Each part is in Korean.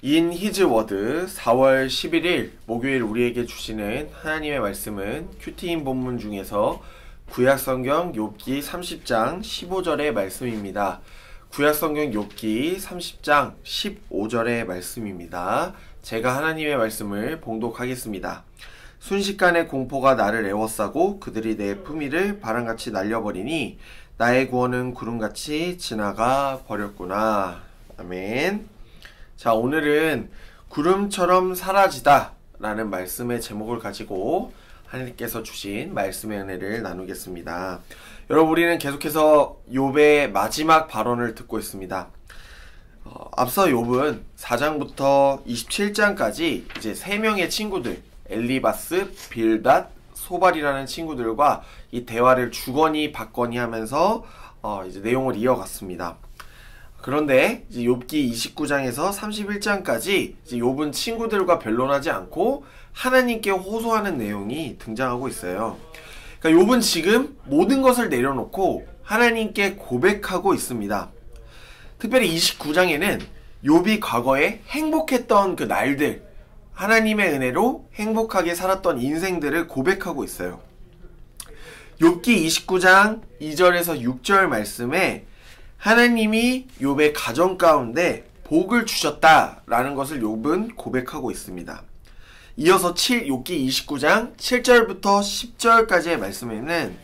In His Word 4월 11일 목요일 우리에게 주시는 하나님의 말씀은 큐티인 본문 중에서 구약성경 욥기 30장 15절의 말씀입니다. 구약성경 욥기 30장 15절의 말씀입니다. 제가 하나님의 말씀을 봉독하겠습니다. 순식간에 공포가 나를 에워싸고 그들이 내 품위를 바람같이 날려버리니 나의 구원은 구름같이 지나가 버렸구나. 아멘. 자, 오늘은 구름처럼 사라지다 라는 말씀의 제목을 가지고 하나님께서 주신 말씀의 은혜를 나누겠습니다. 여러분, 우리는 계속해서 욥의 마지막 발언을 듣고 있습니다. 앞서 욥은 4장부터 27장까지 이제 3명의 친구들, 엘리바스, 빌닷, 소발이라는 친구들과 이 대화를 주거니 받거니 하면서 이제 내용을 이어갔습니다. 그런데 이제 욥기 29장에서 31장까지 이제 욥은 친구들과 변론하지 않고 하나님께 호소하는 내용이 등장하고 있어요. 그러니까 욥은 지금 모든 것을 내려놓고 하나님께 고백하고 있습니다. 특별히 29장에는 욥이 과거에 행복했던 그 날들, 하나님의 은혜로 행복하게 살았던 인생들을 고백하고 있어요. 욥기 29장 2절에서 6절 말씀에 하나님이 욥의 가정 가운데 복을 주셨다라는 것을 욥은 고백하고 있습니다. 이어서 욥기 29장 7절부터 10절까지의 말씀에는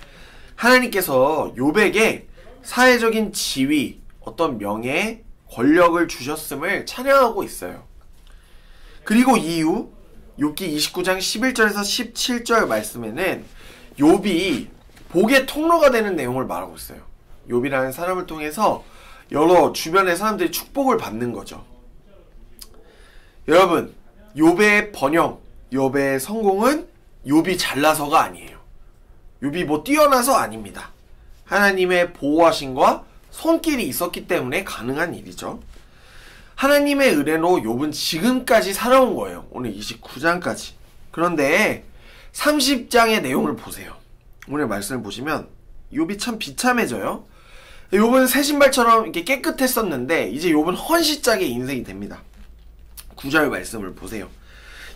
하나님께서 욥에게 사회적인 지위, 어떤 명예, 권력을 주셨음을 찬양하고 있어요. 그리고 이후 욥기 29장 11절에서 17절 말씀에는 욥이 복의 통로가 되는 내용을 말하고 있어요. 욥이라는 사람을 통해서 여러 주변의 사람들이 축복을 받는 거죠. 여러분, 욥의 번영, 욥의 성공은 욥이 잘나서가 아니에요. 욥이 뭐 뛰어나서 아닙니다. 하나님의 보호하심과 손길이 있었기 때문에 가능한 일이죠. 하나님의 은혜로 욥은 지금까지 살아온 거예요. 오늘 29장까지. 그런데 30장의 내용을 보세요. 오늘 말씀을 보시면 욥이 참 비참해져요. 욥은 새 신발처럼 이렇게 깨끗했었는데 이제 욥은 헌시짝의 인생이 됩니다. 9절 말씀을 보세요.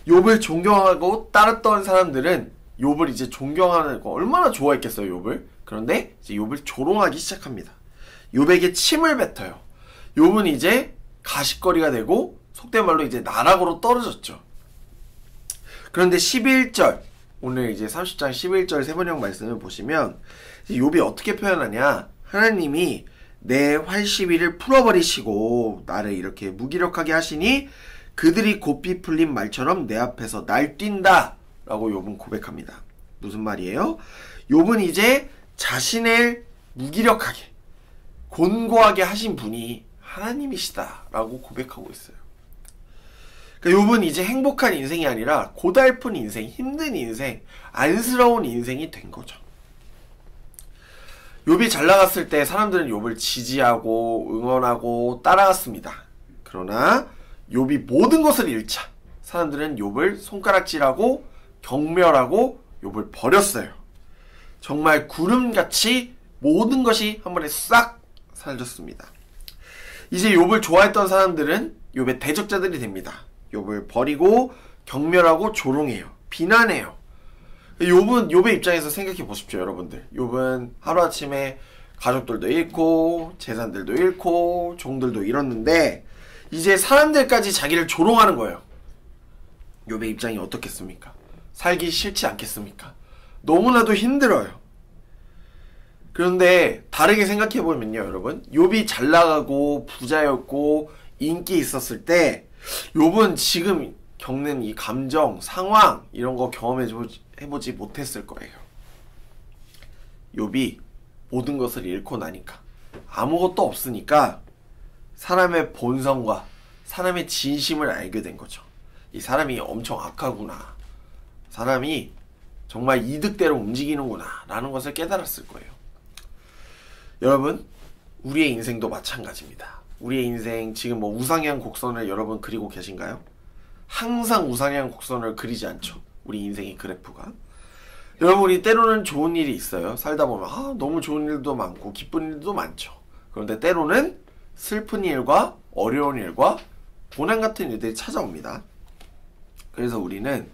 욥을 존경하고 따랐던 사람들은 욥을 이제 존경하는 거 얼마나 좋아했겠어요, 욥을. 그런데 이제 욥을 조롱하기 시작합니다. 욥에게 침을 뱉어요. 욥은 이제 가십거리가 되고 속된 말로 이제 나락으로 떨어졌죠. 그런데 11절, 오늘 이제 30장 11절 세번역 말씀을 보시면 욥이 어떻게 표현하냐? 하나님이 내 활시위를 풀어버리시고 나를 이렇게 무기력하게 하시니 그들이 고삐 풀린 말처럼 내 앞에서 날뛴다 라고 욥은 고백합니다. 무슨 말이에요? 욥은 이제 자신을 무기력하게 곤고하게 하신 분이 하나님이시다 라고 고백하고 있어요. 그러니까 욥은 이제 행복한 인생이 아니라 고달픈 인생, 힘든 인생, 안쓰러운 인생이 된 거죠. 욥이 잘 나갔을 때 사람들은 욥을 지지하고 응원하고 따라갔습니다. 그러나 욥이 모든 것을 잃자 사람들은 욥을 손가락질하고 경멸하고 욥을 버렸어요. 정말 구름같이 모든 것이 한 번에 싹 사라졌습니다. 이제 욥을 좋아했던 사람들은 욥의 대적자들이 됩니다. 욥을 버리고 경멸하고 조롱해요. 비난해요. 욥의 입장에서 생각해 보십시오, 여러분들. 욥은 하루아침에 가족들도 잃고 재산들도 잃고 종들도 잃었는데 이제 사람들까지 자기를 조롱하는 거예요. 욥의 입장이 어떻겠습니까? 살기 싫지 않겠습니까? 너무나도 힘들어요. 그런데 다르게 생각해 보면요, 여러분. 욥이 잘 나가고 부자였고 인기 있었을 때 욥은 지금 겪는 이 감정, 상황 이런 거 경험해보지 못했을 거예요. 욥이 모든 것을 잃고 나니까 아무것도 없으니까 사람의 본성과 사람의 진심을 알게 된 거죠. 이 사람이 엄청 악하구나. 사람이 정말 이득대로 움직이는구나 라는 것을 깨달았을 거예요. 여러분, 우리의 인생도 마찬가지입니다. 우리의 인생 지금 뭐 우상향 곡선을 여러분 그리고 계신가요? 항상 우상향 곡선을 그리지 않죠. 우리 인생의 그래프가. 여러분이 때로는 좋은 일이 있어요. 살다 보면 너무 좋은 일도 많고 기쁜 일도 많죠. 그런데 때로는 슬픈 일과 어려운 일과 고난 같은 일들이 찾아옵니다. 그래서 우리는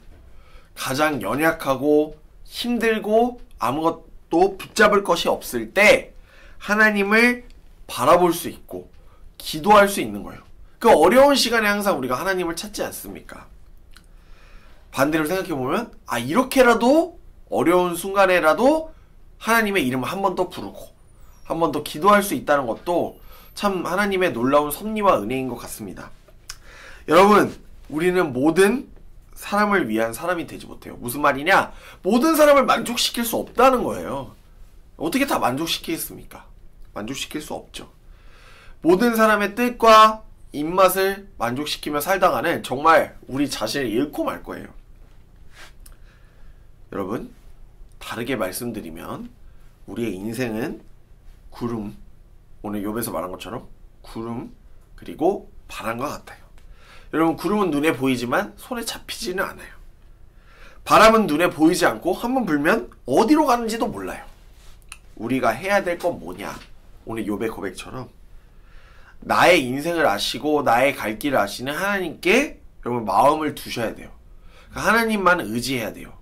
가장 연약하고 힘들고 아무것도 붙잡을 것이 없을 때 하나님을 바라볼 수 있고 기도할 수 있는 거예요. 그 어려운 시간에 항상 우리가 하나님을 찾지 않습니까? 반대로 생각해보면 이렇게라도 어려운 순간에라도 하나님의 이름을 한 번 더 부르고 한 번 더 기도할 수 있다는 것도 참 하나님의 놀라운 섭리와 은혜인 것 같습니다. 여러분, 우리는 모든 사람을 위한 사람이 되지 못해요. 무슨 말이냐? 모든 사람을 만족시킬 수 없다는 거예요. 어떻게 다 만족시키겠습니까? 만족시킬 수 없죠. 모든 사람의 뜻과 입맛을 만족시키며 살다가는 정말 우리 자신을 잃고 말 거예요. 여러분, 다르게 말씀드리면 우리의 인생은 구름, 오늘 욥에서 말한 것처럼 구름 그리고 바람과 같아요. 여러분, 구름은 눈에 보이지만 손에 잡히지는 않아요. 바람은 눈에 보이지 않고 한번 불면 어디로 가는지도 몰라요. 우리가 해야 될 건 뭐냐? 오늘 욥의 고백처럼 나의 인생을 아시고 나의 갈 길을 아시는 하나님께 여러분 마음을 두셔야 돼요. 하나님만 의지해야 돼요.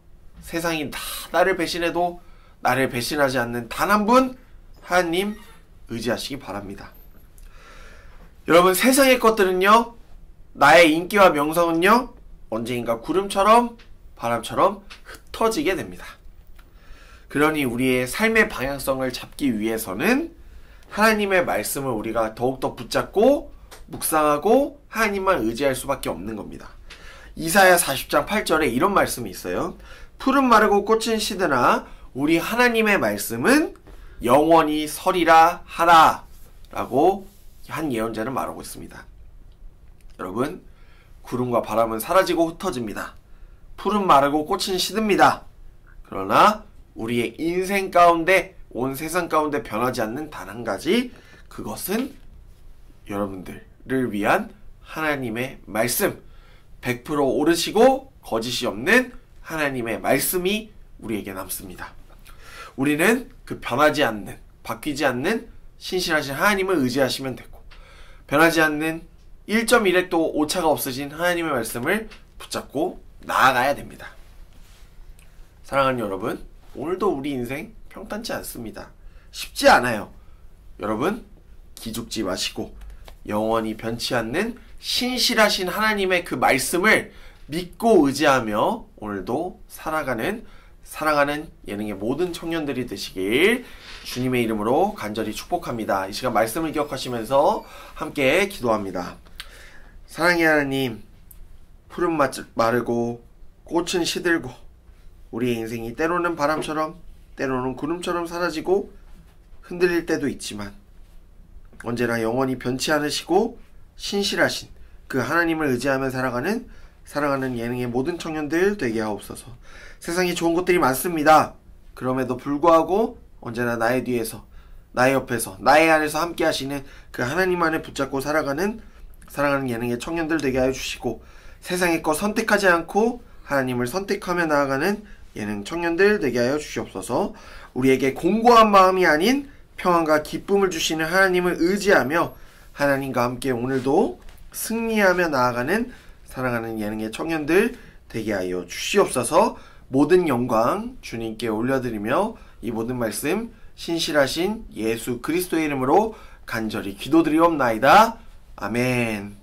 세상이 다 나를 배신해도 나를 배신하지 않는 단 한 분 하나님 의지하시기 바랍니다. 여러분, 세상의 것들은요, 나의 인기와 명성은요, 언젠가 구름처럼 바람처럼 흩어지게 됩니다. 그러니 우리의 삶의 방향성을 잡기 위해서는 하나님의 말씀을 우리가 더욱더 붙잡고 묵상하고 하나님만 의지할 수밖에 없는 겁니다. 이사야 40장 8절에 이런 말씀이 있어요. 풀은 마르고 꽃은 시드나 우리 하나님의 말씀은 영원히 서리라 하라 라고 한 예언자는 말하고 있습니다. 여러분, 구름과 바람은 사라지고 흩어집니다. 풀은 마르고 꽃은 시듭니다. 그러나 우리의 인생 가운데, 온 세상 가운데 변하지 않는 단 한 가지, 그것은 여러분들을 위한 하나님의 말씀, 100% 오르시고 거짓이 없는 하나님의 말씀이 우리에게 남습니다. 우리는 그 변하지 않는, 바뀌지 않는 신실하신 하나님을 의지하시면 되고, 변하지 않는 1.1핵도 오차가 없으신 하나님의 말씀을 붙잡고 나아가야 됩니다. 사랑하는 여러분, 오늘도 우리 인생 평탄치 않습니다. 쉽지 않아요. 여러분, 기죽지 마시고 영원히 변치 않는 신실하신 하나님의 그 말씀을 믿고 의지하며 오늘도 살아가는 사랑하는 예능의 모든 청년들이 되시길 주님의 이름으로 간절히 축복합니다. 이 시간 말씀을 기억하시면서 함께 기도합니다. 사랑의 하나님, 풀은 마르고 꽃은 시들고 우리의 인생이 때로는 바람처럼 때로는 구름처럼 사라지고 흔들릴 때도 있지만 언제나 영원히 변치 않으시고 신실하신 그 하나님을 의지하며 살아가는 사랑하는 예능의 모든 청년들 되게 하옵소서. 세상에 좋은 것들이 많습니다. 그럼에도 불구하고 언제나 나의 뒤에서, 나의 옆에서, 나의 안에서 함께 하시는 그 하나님 안에 붙잡고 살아가는 사랑하는 예능의 청년들 되게 하여 주시고, 세상의 것 선택하지 않고 하나님을 선택하며 나아가는 예능 청년들 되게 하여 주시옵소서. 우리에게 공고한 마음이 아닌 평안과 기쁨을 주시는 하나님을 의지하며 하나님과 함께 오늘도 승리하며 나아가는 사랑하는 예능의 청년들 되게 하여 주시옵소서. 모든 영광 주님께 올려드리며 이 모든 말씀 신실하신 예수 그리스도의 이름으로 간절히 기도드리옵나이다. 아멘.